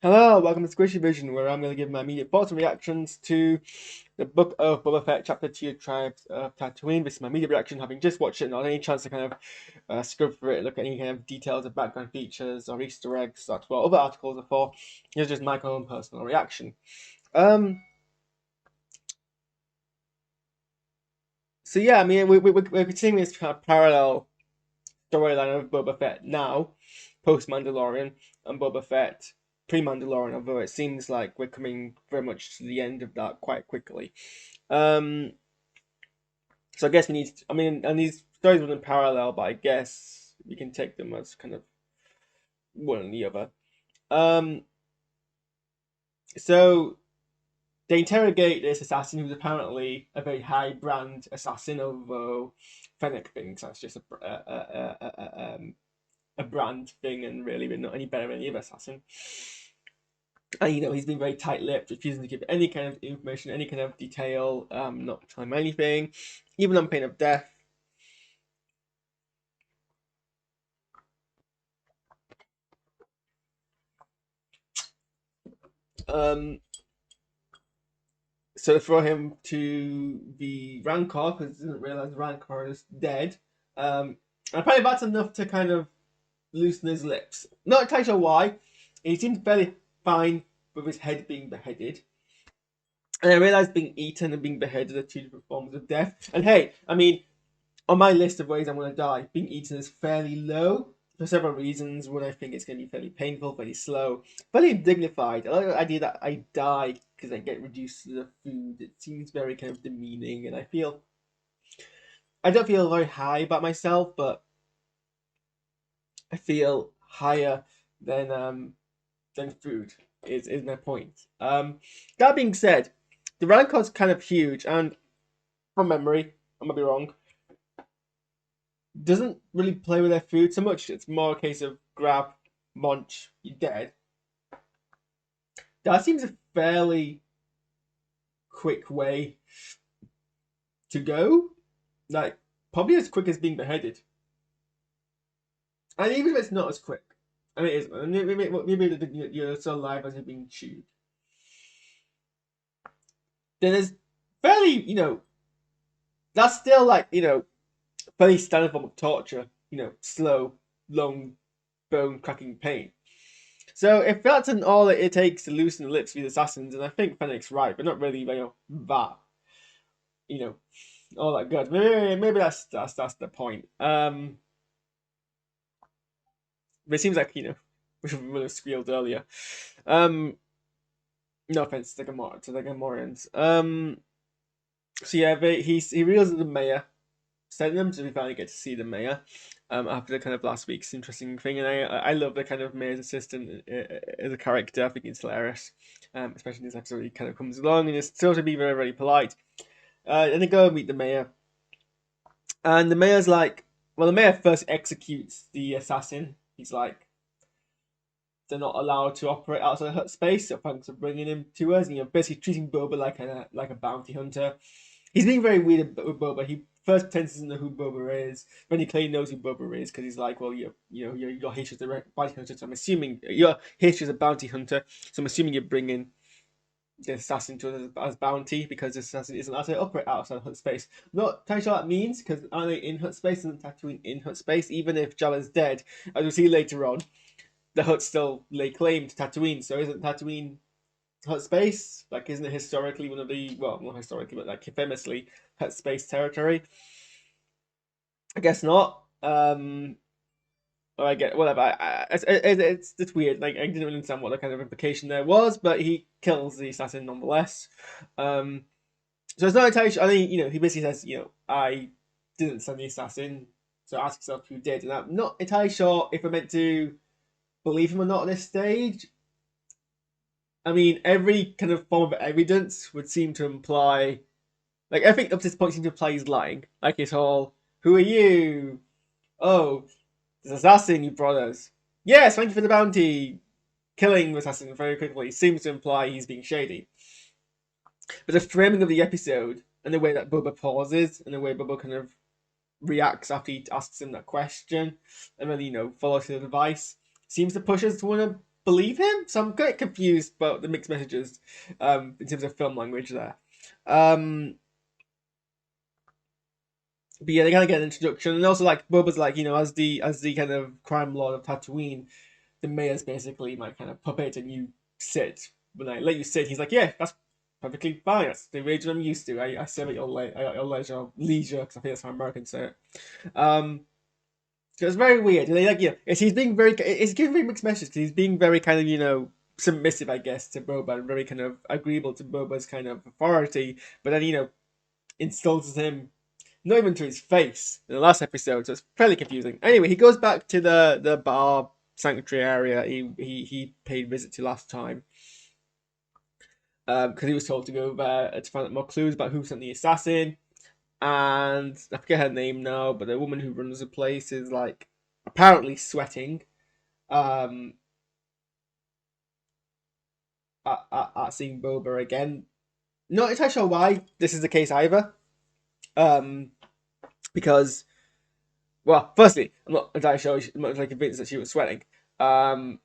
Hello, welcome to SquishiVision, where I'm going to give my immediate thoughts and reactions to the book of Boba Fett, Chapter 2, Tribes of Tatooine. This is my immediate reaction, having just watched it, not any chance to kind of scrub through it, look at any kind of details of background features or Easter eggs. That's what other articles are for. Here's just my own personal reaction. Um, so yeah, I mean, we're continuing this kind of parallel storyline of Boba Fett now, post Mandalorian, and Boba Fett pre Mandalorian, although it seems like we're coming very much to the end of that quite quickly. Um, so I guess we need, I mean, and these stories were in parallel, but I guess we can take them as kind of one and the other. Um, so they interrogate this assassin who's apparently a very high brand assassin, although Fennec thinks that's just a brand thing and really we're not any better than any other assassin. And he's been very tight-lipped, refusing to give any kind of information, any kind of detail, not telling him anything, even on pain of death. Um, so they throw him to the Rancor because he doesn't realize Rancor is dead. And apparently that's enough to kind of loosen his lips. Not entirely sure why. He seems fairly fine with his head being beheaded. And I realized being eaten and being beheaded are two different forms of death. And hey, I mean, on my list of ways I'm going to die, being eaten is fairly low for several reasons. One, I think it's going to be fairly painful, fairly slow, fairly dignified. I like the idea that I die because I get reduced to the food. It seems very kind of demeaning, and I don't feel very high about myself, but I feel higher than food. Is my point. That being said, the Rancor's kind of huge, and from memory, I might be wrong, doesn't really play with their food so much. It's more a case of grab, munch, you're dead. That seems a fairly quick way to go. Like, probably as quick as being beheaded. And even if it's not as quick, I mean, it is. Maybe you're so alive as you're being chewed. Then there's fairly, that's still like, fairly standard form of torture. Slow, long, bone cracking pain. So if that's an all it takes to loosen the lips of these assassins, and I think Fennec's right, but not really, that, you know, all that good. Maybe that's the point. But it seems like we would have squealed earlier. Um, no offense to the Gamorreans. So yeah, he reveals that the mayor sent them, so we finally get to see the mayor. After the kind of last week's interesting thing, and I love the kind of mayor's assistant as a character. I think he's hilarious, especially in this episode. He kind of comes along and is still to be very very polite. And they go and meet the mayor, and the mayor's like, well, the mayor first executes the assassin. He's like, they're not allowed to operate outside hut space, so thanks for bringing him to us. And you're basically treating Boba like a bounty hunter. He's being very weird with Boba. He first pretends to know who Boba is, then he clearly knows who Boba is because he's like, well, your history is a bounty hunter, so I'm assuming your history is a bounty hunter, so I'm assuming you're bringing the assassin to us as bounty because the assassin isn't allowed to operate outside hut space. I'm not entirely sure what that means because are they in hut space and Tatooine in hut space? Even if Jabba's dead, as we'll see later on, the Hutt still lay claim to Tatooine. So isn't Tatooine Hutt space? Like, isn't it historically one of the, well, not historically, but like famously Hutt space territory? I guess not. Or I get whatever. It's weird. Like, I didn't really understand what the kind of implication there was, but he kills the assassin nonetheless. So it's not entirely sure. I think he basically says, I didn't send the assassin. So ask yourself who did, and I'm not entirely sure if I meant to believe him or not at this stage. I mean, every kind of form of evidence would seem to imply, like, everything up to this point seems to imply he's lying. Like his whole, "Who are you? Oh, this assassin you brought us. Yes, thank you for the bounty." Killing the assassin very quickly seems to imply he's being shady. But the framing of the episode and the way that Boba pauses and the way Boba kind of reacts after he asks him that question and then follows his advice seems to push us to want to believe him. So I'm quite confused about the mixed messages in terms of film language there. But yeah, they kind of get an introduction, and also like Boba's like, as the kind of crime lord of Tatooine, the mayor's basically my kind of puppet, and you sit. When I let you sit, he's like, yeah, that's perfectly fine. That's the region I'm used to. I serve at your leisure, because I think that's how Americans say it. So it's very weird. And they like, he's being it's giving very mixed messages, because he's being very kind of, submissive, I guess, to Boba, and very kind of agreeable to Boba's kind of authority, but then, insults him not even to his face in the last episode, so it's fairly confusing. Anyway, he goes back to the bar sanctuary area he paid visit to last time, because he was told to go there to find out more clues about who sent the assassin. And I forget her name now, but the woman who runs the place is like apparently sweating at seeing Boba again. Not entirely sure why this is the case either. Because, well, firstly, I'm not entirely sure. I'm not entirely convinced that she was sweating. That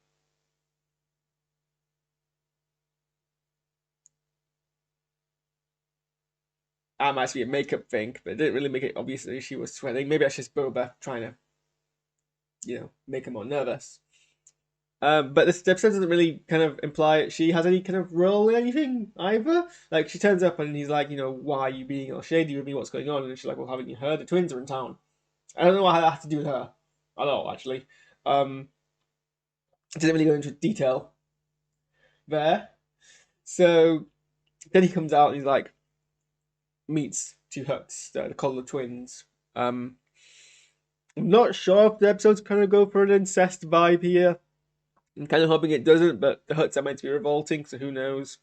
might be a makeup thing, but it didn't really make it obvious that she was sweating. Maybe that's just Boba trying to, make her more nervous. But this episode doesn't really kind of imply she has any kind of role in anything either. Like, she turns up and he's like, why are you being all shady with me? What's going on? And she's like, well, haven't you heard? The twins are in town. I don't know what that has to do with her at all, actually. Didn't really go into detail there. So then he comes out and he's like, meets two Huts, the Collar twins. I'm not sure if the episode's kind of go for an incest vibe here. I'm kind of hoping it doesn't, but the Huts are meant to be revolting, so who knows?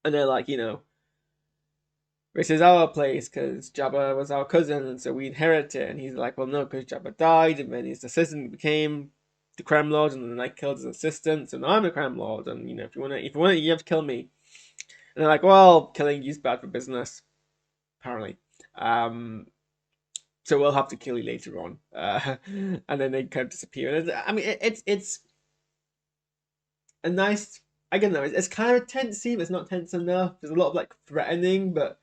And they're like, this is our place because Jabba was our cousin, and so we inherit it. And he's like, well, no, because Jabba died, and then his assistant became the Crime Lord, and then I killed his assistant, so now I'm a Crime Lord. And if you want it, you have to kill me. And they're like, well, killing you's bad for business, apparently. So we'll have to kill you later on. And then they kind of disappear. And I mean, it's a nice. Again, though, it's kind of a tense scene, but it's not tense enough. There's a lot of like threatening, but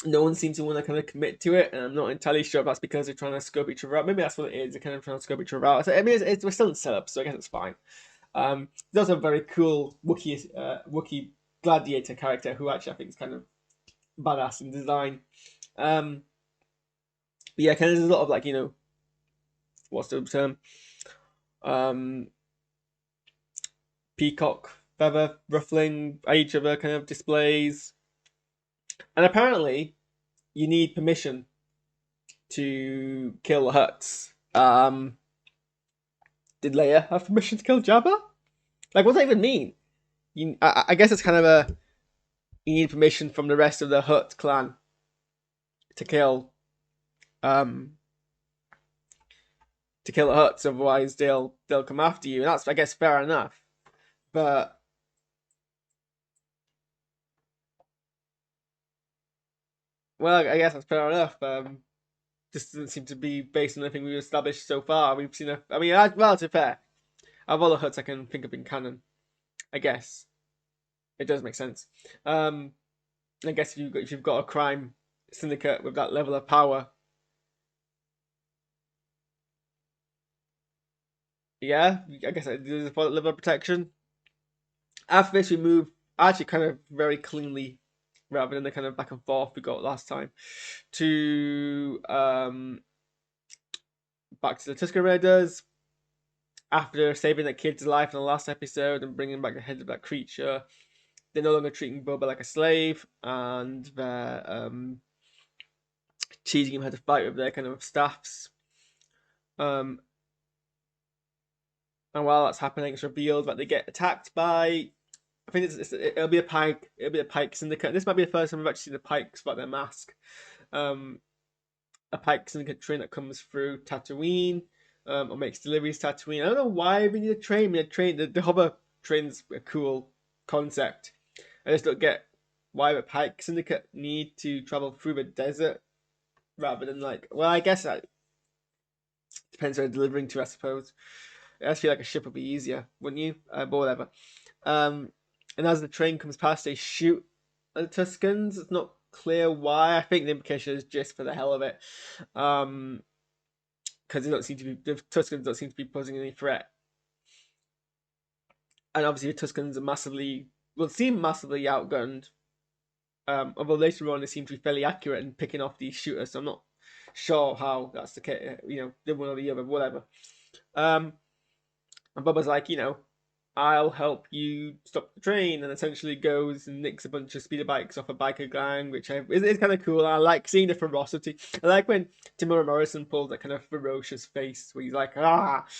no one seems to want to kind of commit to it, and I'm not entirely sure if that's because they're trying to scope each other out. Maybe that's what it is. They're kind of trying to scope each other out. So, I mean, we're still in setup, so I guess it's fine. There's also a very cool Wookiee gladiator character who actually I think is kind of badass in design. But yeah, kind of there's a lot of like what's the term? Peacock feather ruffling each other kind of displays, and apparently you need permission to kill the Hutts. Did Leia have permission to kill Jabba? Like, what does that even mean? I guess it's kind of you need permission from the rest of the Hutt clan to kill the Hutts, otherwise they'll come after you, and that's, I guess, fair enough. But well, I guess that's fair enough. Just doesn't seem to be based on anything we've established so far. We've seen I mean, well, to be fair, of all the Hutts I can think of in canon, I guess it does make sense. I guess if you've got a crime syndicate with that level of power, yeah, I guess there's a level of protection. After this, we move actually kind of very cleanly, rather than the kind of back and forth we got last time, to back to the Tusken Raiders. After saving that kid's life in the last episode and bringing back the head of that creature, they're no longer treating Boba like a slave, and they're teaching him how to fight with their kind of staffs. And while that's happening, it's revealed that they get attacked by. I think it'll be a pike. It'll be a pike syndicate. This might be the first time we've actually seen the pikes without their mask. A pike syndicate train that comes through Tatooine, or makes deliveries to Tatooine. I don't know why we need a train. The hover train's a cool concept. I just don't get why the pike syndicate need to travel through the desert rather than like. Well, I guess that depends on delivering to, I suppose. I feel like a ship would be easier, wouldn't you? But whatever. And as the train comes past, they shoot at the Tuscans. It's not clear why. I think the implication is just for the hell of it. Because they don't seem to be, the Tuscans don't seem to be posing any threat. And obviously the Tuscans seem massively outgunned. Although later on they seem to be fairly accurate in picking off these shooters, so I'm not sure how that's the case. The one or the other, whatever. And Boba's like, I'll help you stop the train, and essentially goes and nicks a bunch of speeder bikes off a biker gang, which is kind of cool. I like seeing the ferocity. I like when Tamura Morrison pulls that kind of ferocious face, where he's like,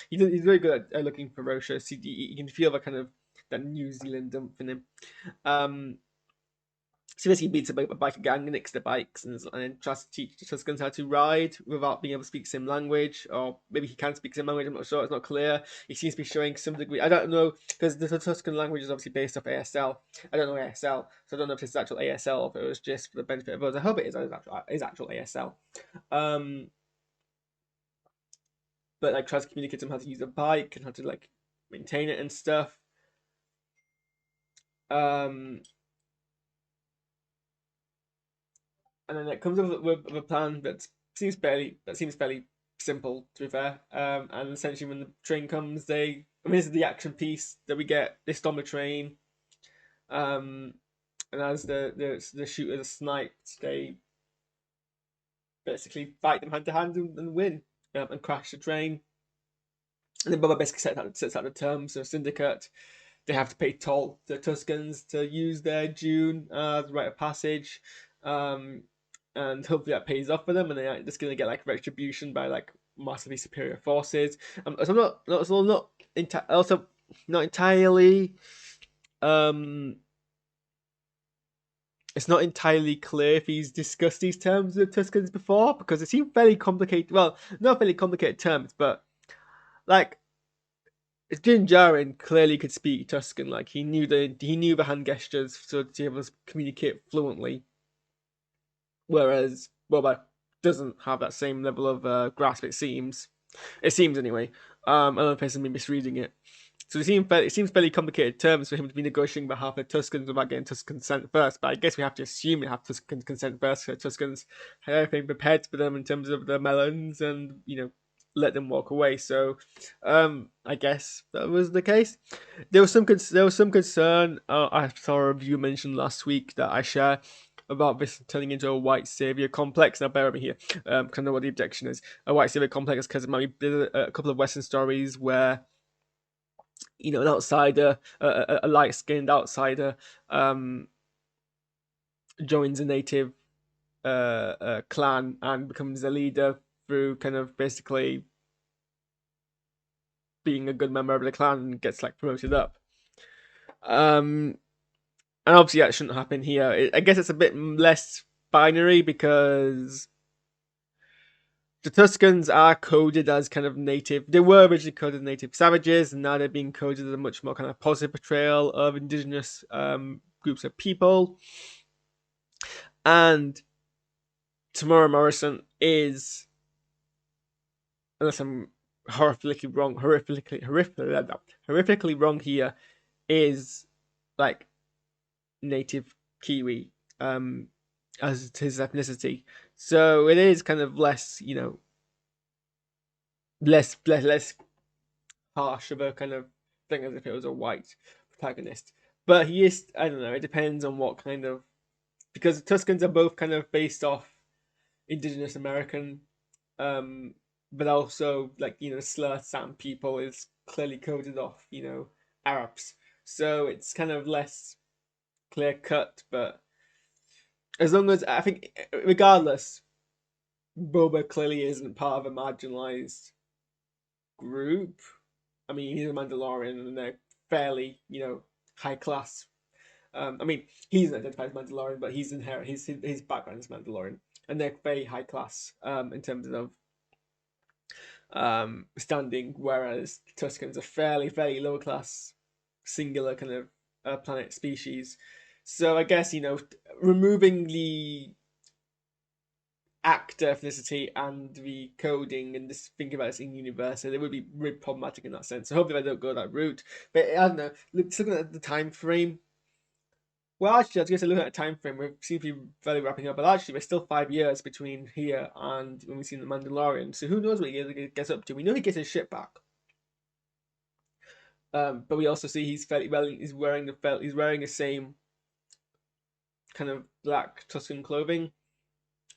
he's very good at looking ferocious. You can feel that New Zealand dump in him. So basically beats a biker gang, nicks the bikes, and then tries to teach the Tuscans how to ride without being able to speak the same language, or maybe he can speak the same language. I'm not sure. It's not clear. He seems to be showing some degree. I don't know, because the Tuscan language is obviously based off ASL. I don't know ASL, so I don't know if it's actual ASL or if it was just for the benefit of others. I hope it is actual ASL. But like tries to communicate to them how to use a bike and how to like maintain it and stuff. And then it comes up with a plan that seems fairly simple, to be fair. And essentially, when the train comes, this is the action piece that we get. They storm the train, and as the shooters are sniped, they basically fight them hand to hand and win, and crash the train. And then Boba basically sets out the terms of a syndicate. They have to pay toll to the Tuscans to use their dune as rite of passage. And hopefully that pays off for them, and they're just gonna get like retribution by like massively superior forces. So I'm not entirely. It's not entirely clear if he's discussed these terms with Tuscans before, because it seemed fairly complicated. Well, not fairly complicated terms, but like Din Djarin clearly could speak Tuscan. Like he knew the hand gestures so to be able to communicate fluently. Whereas Boba doesn't have that same level of grasp. It seems anyway. I don't know if I'm misreading it. So it seems fairly complicated terms for him to be negotiating on behalf of Tuscans without getting Tuscan consent first. But I guess we have to assume they have Tuscan consent first, so Tuscans have everything prepared for them in terms of the melons, and let them walk away. So I guess that was the case. There was some concern. I saw a review mentioned last week that I share about this turning into a white savior complex. Now bear with me here, because I know what the objection is. A white savior complex, because there's a couple of Western stories where an outsider, a light-skinned outsider, joins a native clan and becomes a leader through kind of basically being a good member of the clan and gets like promoted up. And obviously that shouldn't happen here. I guess it's a bit less binary, because the Tuscans are coded as kind of native. They were originally coded as native savages, and now they're being coded as a much more kind of positive portrayal of indigenous groups of people. And Tamura Morrison is, unless I'm horrifically wrong here, is like native Kiwi as his ethnicity. So it is kind of less, less harsh of a kind of thing as if it was a white protagonist. But he is, I don't know, it depends on what kind of, because the Tuscans are both kind of based off indigenous American, but also like Slur Sam people is clearly coded off Arabs. So it's kind of less clear cut, but as long as I think, regardless, Boba clearly isn't part of a marginalized group. I mean, he's a Mandalorian, and they're fairly, high class. I mean, he's not identified as Mandalorian, but he's inherent. His background is Mandalorian, and they're very high class in terms of standing, whereas Tuscans are fairly lower class, singular kind of planet species. So I guess removing the actor ethnicity and the coding and just thinking about this in universe, it would be really problematic in that sense. So hopefully I don't go that route. But I don't know. Looking at the time frame. Well, actually, I was going to say, looking at the time frame, we seem to be very wrapping up. But actually, there's still 5 years between here and when we see the Mandalorian. So who knows what he gets up to? We know he gets his ship back. But we also see he's fairly well. He's wearing He's wearing the same kind of black Tuscan clothing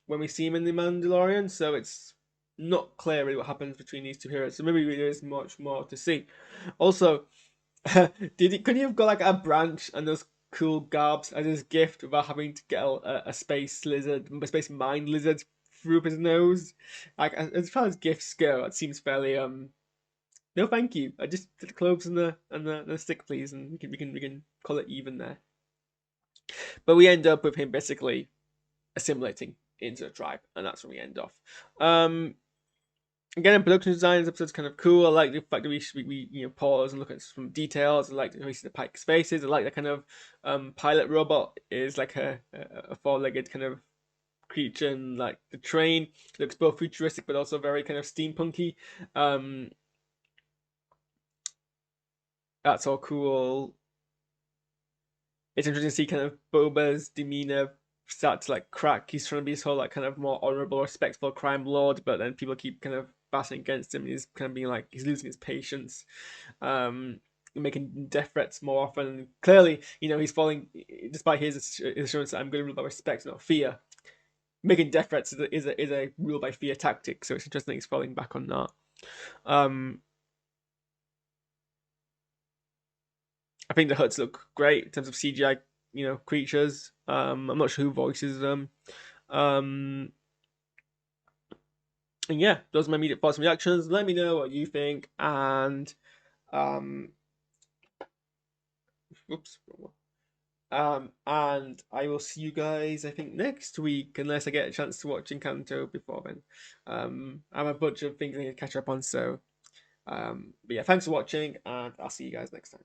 when we see him in the Mandalorian. So it's not clear really what happens between these two heroes. So maybe there is much more to see. Also, couldn't you have got like a branch and those cool garbs as his gift without having to get a space mind lizard through up his nose? Like as far as gifts go, it seems fairly no, thank you. I just the clothes and the stick, please, and we can call it even there. But we end up with him basically assimilating into the tribe, and that's where we end off. Again, in production design, this episode's kind of cool. I like the fact that we pause and look at some details. I like how we see the Pike's faces. I like the kind of pilot robot is like a four-legged kind of creature, and like the train looks both futuristic but also very kind of steampunky. That's all cool. It's interesting to see kind of Boba's demeanor start to like crack. He's trying to be this whole like kind of more honorable, respectful crime lord, but then people keep kind of battling against him. He's kind of being like he's losing his patience, making death threats more often. Clearly, he's falling despite his assurance that I'm going to rule by respect, not fear. Making death threats is a rule by fear tactic. So it's interesting that he's falling back on that. I think the Hutts look great in terms of CGI, creatures. I'm not sure who voices them. And yeah, those are my immediate thoughts and reactions. Let me know what you think, and and I will see you guys, I think, next week, unless I get a chance to watch Encanto before then. I have a bunch of things I need to catch up on, so but yeah, thanks for watching, and I'll see you guys next time.